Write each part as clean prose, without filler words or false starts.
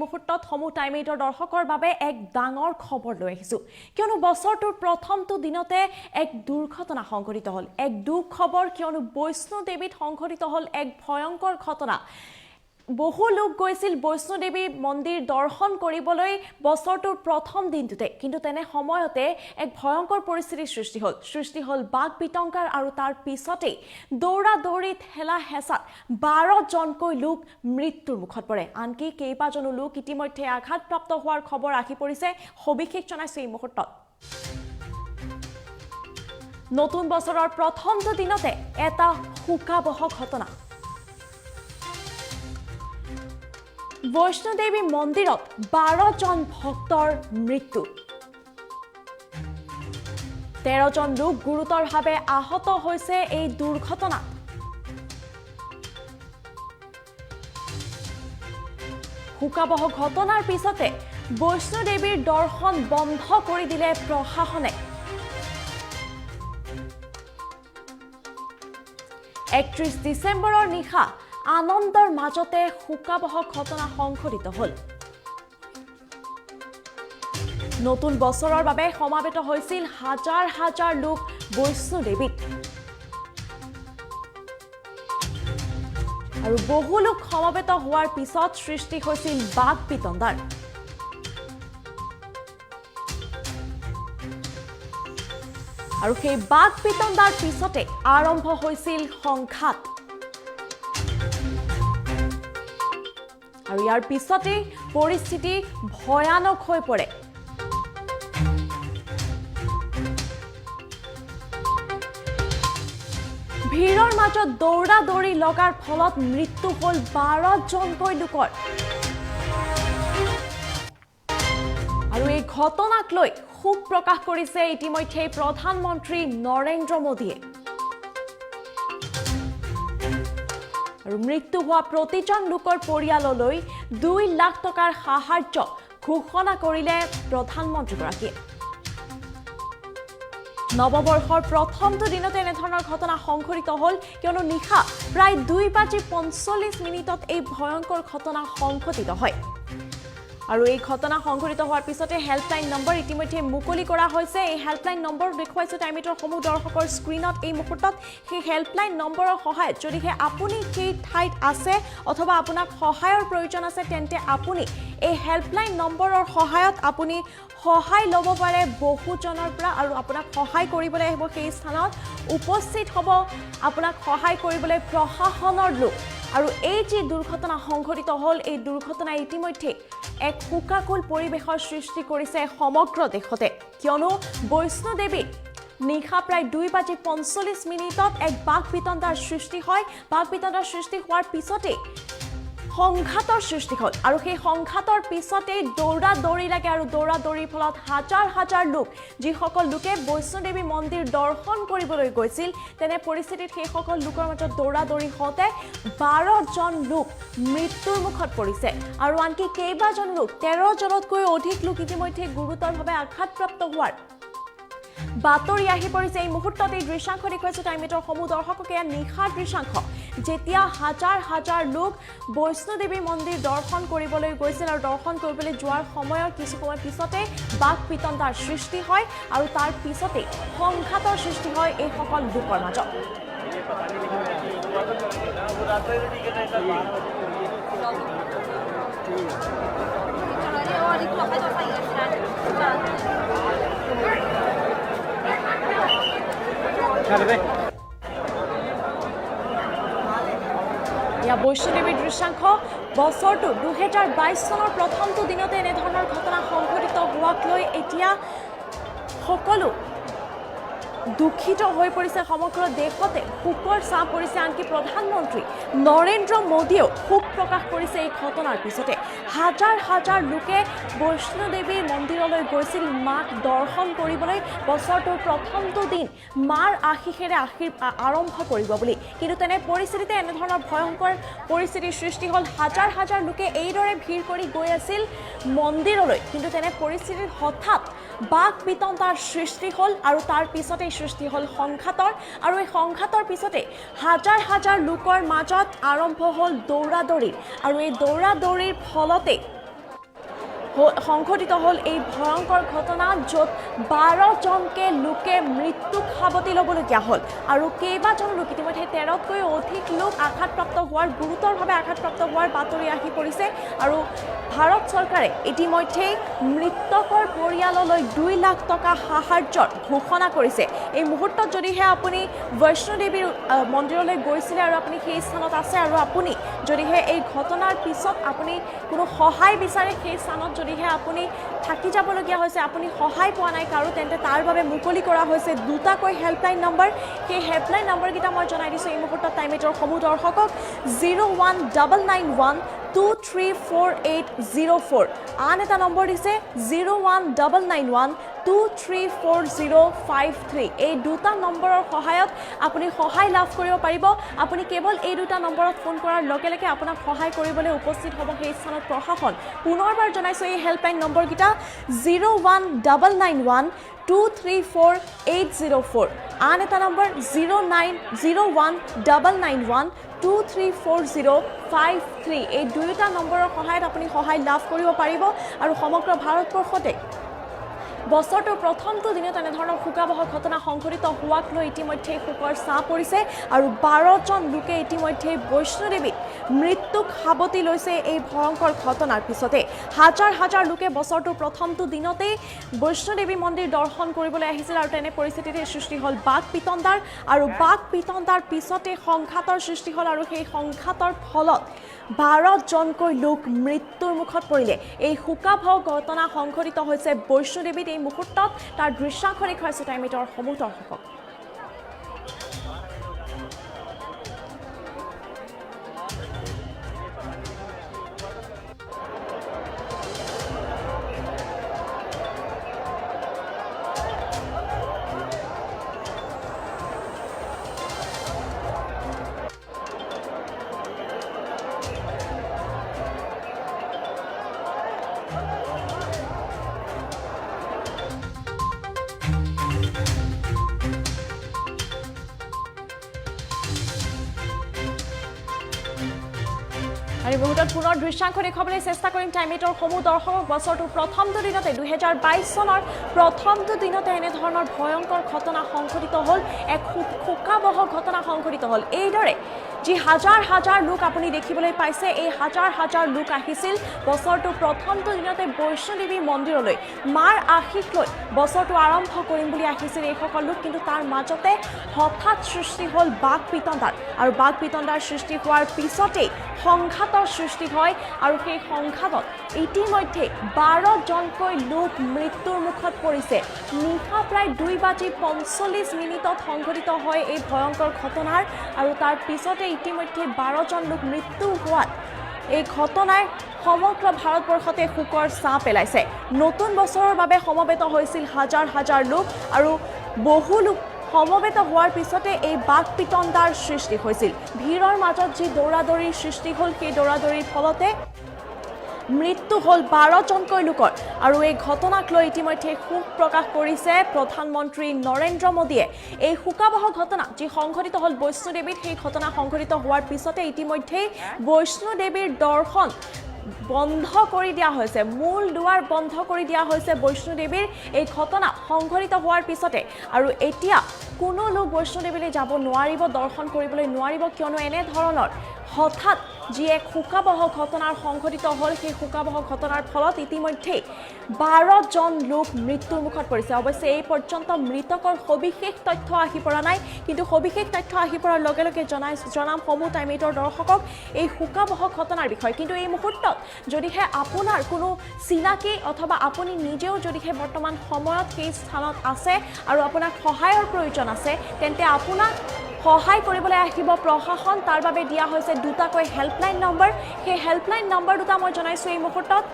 মুহূৰ্তত সমূহ টাইম 8ৰ দৰ্শকৰ বাবে এক ডাঙৰ খবৰ লৈ আহিছো কিয়নো বছৰটোৰ প্ৰথমটো দিনতে এক দুৰ্ঘটনা সংঘটিত হ'ল এক দুখ খবৰ কিয়নো বৈষ্ণো দেৱীত সংঘটিত হ'ল এক ভয়ংকৰ ঘটনা বহু লোক গৈছিল বৈষ্ণো দেৱী মন্দিৰ দৰ্শন কৰিবলৈ বছৰটোৰ প্ৰথম দিনটোতে কিন্তু তেনে সময়তে এক ভয়ংকৰ পৰিস্থিতিৰ সৃষ্টি হ'ল বাঘ বিতংকাৰ আৰু তাৰ পিছতে দৌৰা দৌৰি ঠেলা হেঁচাত 12 জনকৈ লোক মৃত্যুৰ মুখত পৰে আনকি কেইবাজনো লোক ইতিমধ্যে আঘাতপ্ৰাপ্ত হোৱাৰ খবৰ আহি পৰিছে সবিশেষ জনাইছে এই মুহূৰ্তত নতুন বছৰৰ প্ৰথমটো দিনতে এটা হুকাবহ ঘটনা বৈষ্ণো দেৱী মন্দিৰত 12 জন ভক্তৰ মৃত্যু 13 জন লোক গুৰুতৰভাৱে আহত হৈছে এই দুৰ্ঘটনাত হুকাবহ ঘটনাৰ পিছতে বৈষ্ণো দেৱীৰ দৰ্শন বন্ধ কৰি দিলে প্ৰশাসনে 31 ডিচেম্বৰৰ নিশা আনন্দৰ মাজতে হুকাবহ ঘটনা সংঘটিত হ'ল নতুন বছৰৰ বাবে সমাবেত হৈছিল হাজাৰ হাজাৰ লোক বৈষ্ণো দেৱীত আৰু বহু লোক সমাবেত হোৱাৰ পিছত সৃষ্টি হৈছিল বাঘ বিতণ্ডাৰ আৰু সেই বাঘ বিতণ্ডাৰ পিছতে আৰম্ভ হৈছিল সংঘাত আৰু ইয়াৰ পিছতে পৰিস্থিতি ভয়ানক হৈ পৰে ভিৰৰ মাজত দৌৰা দৌৰি লগাৰ ফলত মৃত্যু হ'ল 12 জনকৈ লোকৰ আৰু এই ঘটনাক লৈ শোক প্ৰকাশ কৰিছে ইতিমধ্যে প্ৰধানমন্ত্ৰী নৰেন্দ্ৰ মোদীয়ে আৰু মৃত্যু হোৱা প্ৰতিজন লোকৰ পৰিয়াললৈ 2 লাখ টকাৰ সাহায্য ঘোষণা কৰিলে প্ৰধানমন্ত্ৰীগৰাকীয়ে নৱবৰ্ষৰ প্ৰথমটো দিনতে এনেধৰণৰ ঘটনা সংঘটিত হ'ল কিয়নো নিশা প্ৰায় 2:45 এই ভয়ংকৰ ঘটনা সংঘটিত হয় আৰু এই ঘটনা সংঘটিত হোৱাৰ পিছতে হেল্পলাইন নম্বৰ ইতিমধ্যে মুকলি কৰা হৈছে এই হেল্পলাইন নম্বৰ দেখুৱাইছো টাইম 8ৰ সমূহ দৰ্শকৰ স্ক্ৰীনত এই মুহূৰ্তত সেই হেল্পলাইন নম্বৰৰ সহায়ত যদিহে আপুনি সেই ঠাইত আছে অথবা আপোনাক সহায়ৰ প্ৰয়োজন আছে তেন্তে আপুনি এই হেল্পলাইন নম্বৰৰ সহায়ত আপুনি সহায় ল'ব পাৰে বহুজনৰ পৰা আৰু আপোনাক সহায় কৰিবলৈ আহিব সেই স্থানত উপস্থিত হ'ব আপোনাক সহায় কৰিবলৈ প্ৰশাসনৰ লোক আৰু এই যে দুৰ্ঘটনা সংঘটিত হ'ল এই দুৰ্ঘটনাই ইতিমধ্যে এক হুকাকুল পৰিৱেশৰ সৃষ্টি কৰিছে সমগ্ৰ দেশতে কিয়নো বৈষ্ণো দেৱী নিশা প্ৰায় 2:45 এক বাঘ বিতণ্ডাৰ সৃষ্টি হয় বাঘ বিতণ্ডাৰ সৃষ্টি হোৱাৰ পিছতে সংঘাতৰ সৃষ্টি হ'ল আৰু সেই সংঘাতৰ পিছতে দৌৰা দৌৰি লাগে আৰু দৌৰা দৌৰিৰ ফলত হাজাৰ হাজাৰ লোক যিসকল লোকে বৈষ্ণো দেৱী মন্দিৰ দৰ্শন কৰিবলৈ গৈছিল তেনে পৰিস্থিতিত সেইসকল লোকৰ মাজত দৌৰা দৌৰি হওঁতে 12 জন লোক মৃত্যুৰ মুখত পৰিছে আৰু আনকি কেইবাজন লোক 13 জনতকৈ অধিক লোক ইতিমধ্যে গুৰুতৰভাৱে আঘাতপ্ৰাপ্ত হোৱাৰ বাতৰি আহি পৰিছে এই মুহূৰ্তত এই দৃশ্যাংশ দেখুৱাইছো টাইম 8ৰ সমূহ দৰ্শককে নিশাৰ দৃশ্যাংশ যেতিয়া হাজাৰ হাজাৰ লোক বৈষ্ণো দেৱী মন্দিৰ দৰ্শন কৰিবলৈ গৈছিল আৰু দৰ্শন কৰিবলৈ যোৱাৰ সময়ৰ কিছু সময় পিছতে বাঘ বিতণ্ডাৰ সৃষ্টি হয় আৰু তাৰ পিছতে সংঘাতৰ সৃষ্টি হয় এই সকল লোকৰ মাজত বৈষ্ণো দেৱীৰ দৃশ্যাংশ বছৰটো 2022 চনৰ প্ৰথমটো দিনতে এনেধৰণৰ ঘটনা সংঘটিত হোৱাক লৈ এতিয়া সকলো দুখিত হৈ পৰিছে সমগ্ৰ দেশতে শোকৰ ছাঁ পৰিছে আনকি প্ৰধানমন্ত্ৰী নৰেন্দ্ৰ মোদীয়েও শোক প্ৰকাশ কৰিছে এই ঘটনাৰ পিছতে হাজাৰ হাজাৰ লোকে বৈষ্ণো দেৱীৰ মন্দিৰলৈ গৈছিল মাক দৰ্শন কৰিবলৈ বছৰটোৰ প্ৰথমটো দিন মাৰ আশীষেৰে আৰম্ভ কৰিব বুলি কিন্তু তেনে পৰিস্থিতিতে এনেধৰণৰ ভয়ংকৰ পৰিস্থিতিৰ সৃষ্টি হ'ল হাজাৰ হাজাৰ লোকে এইদৰে ভিৰ কৰি গৈ আছিল মন্দিৰলৈ কিন্তু তেনে পৰিস্থিতিত হঠাৎ বাঘ বিতণ্ডাৰ সৃষ্টি হ'ল আৰু তাৰ পিছতে সৃষ্টি হ'ল সংঘাতৰ আৰু এই সংঘাতৰ পিছতে হাজাৰ হাজাৰ লোকৰ মাজত আৰম্ভ হ'ল দৌৰা দৌৰি আৰু এই দৌৰা দৌৰিৰ ফলতে সংঘটিত হ'ল এই ভয়ংকৰ ঘটনা য'ত 12 জনকে লোকে মৃত্যুক সাৱটি ল'বলগীয়া হ'ল আৰু কেইবাজন লোক ইতিমধ্যে 13তকৈ অধিক লোক আঘাতপ্ৰাপ্ত হোৱাৰ গুৰুতৰভাৱে আঘাতপ্ৰাপ্ত হোৱাৰ বাতৰি আহি পৰিছে আৰু ভাৰত চৰকাৰে ইতিমধ্যে মৃতকৰ পৰিয়াললৈ 2 লাখ টকা সাহায্যৰ ঘোষণা কৰিছে এই মুহূৰ্তত যদিহে আপুনি বৈষ্ণোদেৱীৰ মন্দিৰলৈ গৈছিলে আৰু আপুনি সেই স্থানত আছে আৰু আপুনি যদিহে এই ঘটনাৰ পিছত আপুনি কোনো সহায় বিচাৰে সেই স্থানত যদিহে আপুনি থাকি যাবলগীয়া হৈছে আপুনি সহায় পোৱা নাই কাৰো তেন্তে তাৰ বাবে মুকলি কৰা হৈছে দুটাকৈ হেল্পলাইন নম্বৰ সেই হেল্পলাইন নম্বৰকেইটা মই জনাই দিছোঁ এই মুহূৰ্তত টাইম এইটৰ সমূহ দৰ্শকক 01991 234804 আন এটা নম্বৰ দিছে 01991 234053 এই দুটা নম্বৰৰ সহায়ত আপুনি সহায় লাভ কৰিব পাৰিব আপুনি কেৱল এই দুটা নম্বৰত ফোন কৰাৰ লগে লগে আপোনাক সহায় কৰিবলৈ উপস্থিত হ'ব সেই স্থানত প্ৰশাসন পুনৰবাৰ জনাইছোঁ এই হেল্পলাইন নম্বৰকেইটা 01991 234804 আন এটা নম্বৰ 0901991 234053 এই দুয়োটা নম্বৰৰ সহায়ত আপুনি সহায় লাভ কৰিব পাৰিব আৰু সমগ্ৰ ভাৰতবৰ্ষতে বছৰটোৰ প্ৰথমটো দিনত এনেধৰণৰ শোকাবহ ঘটনা সংঘটিত হোৱাক লৈ ইতিমধ্যে শোকৰ ছাঁ পৰিছে আৰু 12 জন লোকে ইতিমধ্যে বৈষ্ণোদেৱীত মৃত্যুক সাৱটি লৈছে এই ভয়ংকৰ ঘটনাৰ পিছতে হাজাৰ হাজাৰ লোকে বছৰটোৰ প্ৰথমটো দিনতেই বৈষ্ণোদেৱী মন্দিৰ দৰ্শন কৰিবলৈ আহিছিল আৰু তেনে পৰিস্থিতিতে সৃষ্টি হ'ল বাঘ পিতন্দাৰ আৰু বাঘ পিতন্দাৰ পিছতে সংঘাতৰ সৃষ্টি হ'ল আৰু সেই সংঘাতৰ ফলত 12 জনকৈ লোক মৃত্যুৰ মুখত পৰিলে এই শোকাবহ ঘটনা সংঘটিত হৈছে বৈষ্ণোদেৱীত এই মুহূৰ্তত তাৰ দৃশ্যাংশ দেখুৱাইছে টাইম এইটৰ সমূহ দৰ্শকক আৰু বহুতত পুনৰ দৃশ্যাংশ দেখুৱাবলৈ চেষ্টা কৰিম টাইম এইটৰ সমূহ দৰ্শকক বছৰটোৰ প্ৰথমটো দিনতে 2022 চনৰ প্ৰথমটো দিনতে এনেধৰণৰ ভয়ংকৰ ঘটনা সংঘটিত হ'ল এক শোকাবহ ঘটনা সংঘটিত হ'ল এইদৰে যি হাজাৰ হাজাৰ লোক আপুনি দেখিবলৈ পাইছে এই হাজাৰ হাজাৰ লোক আহিছিল বছৰটোৰ প্ৰথমটো দিনতে বৈষ্ণোদেৱী মন্দিৰলৈ মাৰ আশীষ লৈ বছৰটো আৰম্ভ কৰিম বুলি আহিছিল এইসকল লোক কিন্তু তাৰ মাজতে হঠাৎ সৃষ্টি হ'ল বাঘ পিতন্দাৰ আৰু বাঘ পিতন্দাৰ সৃষ্টি হোৱাৰ পিছতেই সংঘাতৰ সৃষ্টি হয় আৰু সেই সংঘাতত ইতিমধ্যে 12 জনকৈ লোক মৃত্যুৰ মুখত পৰিছে নিশা প্ৰায় 2:45 সংঘটিত হয় এই ভয়ংকৰ ঘটনাৰ আৰু তাৰ পিছতে ইতিমধ্যে 12 জন লোক মৃত্যু হোৱাত এই ঘটনাই সমগ্ৰ ভাৰতবৰ্ষতে শোকৰ ছাঁ পেলাইছে নতুন বছৰৰ বাবে সমবেত হৈছিল হাজাৰ হাজাৰ লোক আৰু বহু লোক সমবেত হোৱাৰ পিছতে এই বাঘ পিতন্দাৰ সৃষ্টি হৈছিল ভিৰৰ মাজত যি দৌৰাদৌৰিৰ সৃষ্টি হ'ল সেই দৌৰাদৌৰিৰ ফলতে মৃত্যু হ'ল 12 জনকৈ লোকৰ আৰু এই ঘটনাক লৈ ইতিমধ্যে শোক প্ৰকাশ কৰিছে প্ৰধানমন্ত্ৰী নৰেন্দ্ৰ মোদীয়ে এই শোকাবহ ঘটনা যি সংঘটিত হ'ল বৈষ্ণোদেৱীত সেই ঘটনা সংঘটিত হোৱাৰ পিছতে ইতিমধ্যে বৈষ্ণোদেৱীৰ দৰ্শন বন্ধ কৰি দিয়া হৈছে মূল দুৱাৰ বন্ধ কৰি দিয়া হৈছে বৈষ্ণোদেৱীৰ এই ঘটনা সংঘটিত হোৱাৰ পিছতে আৰু এতিয়া কোনো লোক বৈষ্ণোদেৱীলৈ যাব নোৱাৰিব দৰ্শন কৰিবলৈ নোৱাৰিব কিয়নো এনে ধৰণৰ হঠাৎ যি এক শোকাবহ ঘটনাৰ সংঘটিত হ'ল সেই শোকাবহ ঘটনাৰ ফলত ইতিমধ্যে 12 জন লোক মৃত্যুৰ মুখত পৰিছে অৱশ্যে এই পৰ্যন্ত মৃতকৰ সবিশেষ তথ্য আহি পৰা নাই কিন্তু সবিশেষ তথ্য আহি পৰাৰ লগে লগে জনাম সমূহ টাইম এইটৰ দৰ্শকক এই শোকাবহ ঘটনাৰ বিষয়ে কিন্তু এই মুহূৰ্তত যদিহে আপোনাৰ কোনো চিনাকি অথবা আপুনি নিজেও যদিহে বৰ্তমান সময়ত সেই স্থানত আছে আৰু আপোনাক সহায়ৰ প্ৰয়োজন আছে তেন্তে আপোনাক সহায় কৰিবলৈ আহিব প্ৰশাসন তাৰ বাবে দিয়া হৈছে দুটাকৈ হেল্পলাইন নম্বৰ সেই হেল্পলাইন নম্বৰ দুটা মই জনাইছোঁ এই মুহূৰ্তত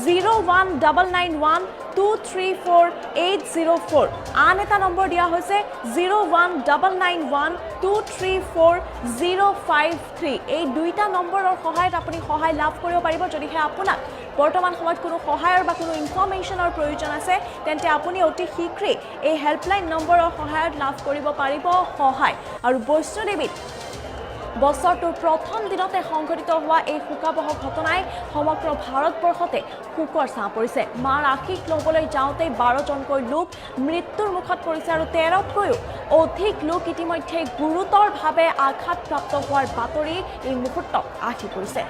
01991 234804 আন এটা নম্বৰ দিয়া হৈছে 01991 234053 এই দুইটা নম্বৰৰ সহায়ত আপুনি সহায় লাভ কৰিব পাৰিব যদিহে আপোনাক বৰ্তমান সময়ত কোনো সহায়ৰ বা কোনো ইনফৰমেশ্যনৰ প্ৰয়োজন আছে তেন্তে আপুনি অতি শীঘ্ৰেই এই হেল্পলাইন নম্বৰৰ সহায়ত লাভ কৰিব পাৰিব সহায় আৰু বৈষ্ণোদেৱীত বছৰটোৰ প্ৰথম দিনতে সংঘটিত হোৱা এই শোকাবহ ঘটনাই সমগ্ৰ ভাৰতবৰ্ষতে শোকৰ ছাঁ পৰিছে। মাৰ আশীষ ল'বলৈ যাওঁতে 12জনকৈ লোক মৃত্যুৰ মুখত পৰিছে আৰু 13তকৈও অধিক লোক ইতিমধ্যে গুৰুতৰভাৱে আঘাতপ্ৰাপ্ত হোৱাৰ বাতৰি এই মুহূৰ্তত আহি পৰিছে।